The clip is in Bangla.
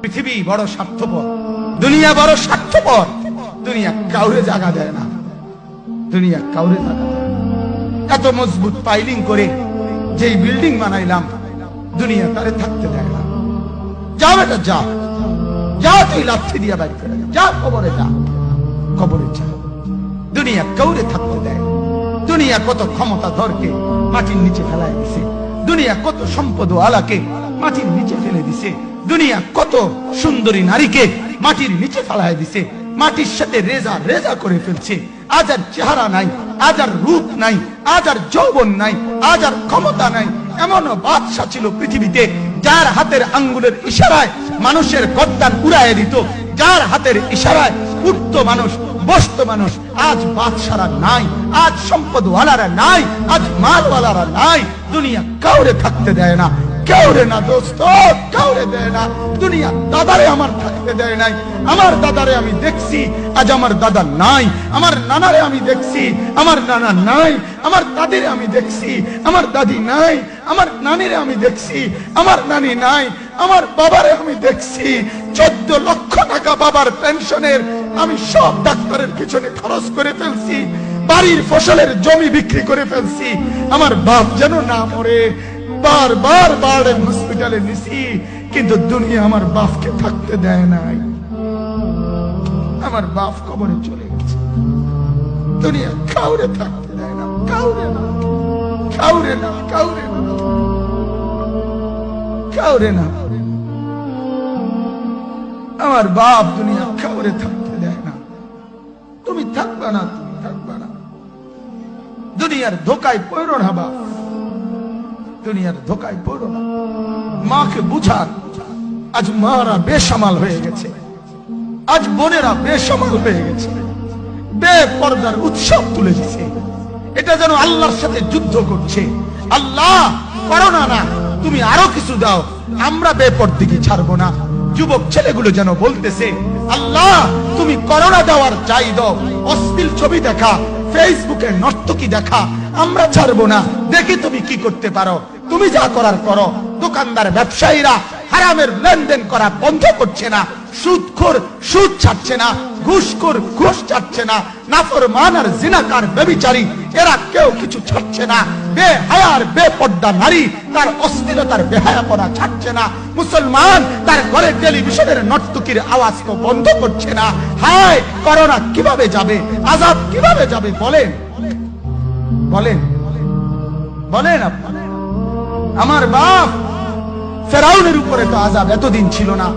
পৃথিবী বড় স্বার্থপর, দুনিয়া বড় স্বার্থপর। দুনিয়া কাউরে জায়গা দেয় না, দুনিয়া কাউরে জায়গা দেয় না। এত মজবুত পাইলিং করে যেই বিল্ডিং বানাইলাম, দুনিয়া তারে থাকতে দেয় না। যাও বেটা যা, যা তুই লাথি দিয়া বাড়ি করে যা, কবরে যা, কবরে যা। দুনিয়া কাউরে থাকতে দেয়। দুনিয়া কত ক্ষমতা ধরকে মাটির নিচে ফেলায় দিছে, দুনিয়া কত সম্পদ আলাকে মাটির নিচে ফেলে দিছে, দুনিয়া কত সুন্দরী নারীকে মাটির নিচে ফেলায় দিছে, মাটির সাথে রেজা রেজা করে ফেলছে। আজ আর চেহারা নাই, আজ আর রূপ নাই, আজ আর যৌবন নাই, আজ আর ক্ষমতা নাই। এমন বাদশা ছিল পৃথিবীতে যার হাতের আঙ্গুলের ইশারায় মানুষের গর্দান উড়াইয়া দিত, যার হাতের ইশারায় উঠত মানুষ, বসত মানুষ। আজ বাদশারা নাই, আজ সম্পদওয়ালারা নাই, আজ মালওয়ালারা নাই। দুনিয়া কাউরে থাকতে দেয় না, কাউরে না দোস্ত, কাউরে দেয় না। দুনিয়া দাদারে আমার থাকতে দেয় নাই। আমার দাদারে আমি দেখছি, আজ আমার দাদা নাই। আমার নানারে আমি দেখছি, আমার নানা নাই। আমার দাদিরে আমি দেখছি, আমার দাদি নাই। আমার নানিরে আমি দেখছি, আমার নানি নাই। আমার বাবারে আমি দেখছি, 14 লক্ষ টাকা বাবার পেনশনের আমি সব ডাক্তারের পিছনে খরচ করে ফেলছি, বাড়ির ফসলের জমি বিক্রি করে ফেলছি। আমার বাপ যেন না মরে বারবার বাড়ে হসপিটালে নিছি, কিন্তু দুনিয়া আমার বাপকে থাকতে দেয় নাই। আমার বাপ কবরে চলে গেছে। দুনিয়া কাউরে থাকতে দেয় না, কাউরে না, কাউরে না, কাউরে না, কাউরে না। আমার বাপ দুনিয়া কাউরে থাকতে দেয় না। তুমি থাকবা না, তুমি থাকবা না। দুনিয়ার ধোকায় পড়ো না বাপ, দুনিয়ার ধোকায় পড়ো না। মাকে বুঝান, আজ মারা বেসামাল হয়ে গেছে, আজ বোনেরা বেসামাল হয়ে গেছে, বেপরদার উৎসব তুলে দিছে। এটা যেন আল্লাহর সাথে যুদ্ধ করছে। আল্লাহ করোনা না, তুমি আরো কিছু দাও, আমরা বেপরদিকে ছাড়বো না। যুবক ছেলেগুলো যেন বলতেছে, আল্লাহ তুমি করোনা দেওয়ার চাই দাও, অশ্লীল ছবি দেখা, ফেসবুকে নর্তকী দেখা, আমরা ছাড়বো না। দেখি তুমি কি করতে পারো, তুমি যা করার করো। দোকানদার ব্যবসায়ীরা হারামের লেনদেন করা বন্ধ করছে না, সুদখোর সুদ ছাড়ছে না, ঘুষখোর ঘুষ ছাড়ছে না, নাফরমান আর জিনাকার ব্যভিচারী এরা কেউ কিছু ছাড়ছে না। বেহায়ার বেপর্দা নারী তার অশ্লীলতার বেহায়াপনা ছাড়ছে না। মুসলমান তার ঘরে টেলিভিশনের নর্তকীর আওয়াজ তো বন্ধ করছে না। হায় করোনা কিভাবে যাবে, আযাব কিভাবে যাবে বলেন, বলেন, বলেন আপনারা। আমার বাপ ফেরাউনের উপরে তো আযাব এতদিন ছিল না।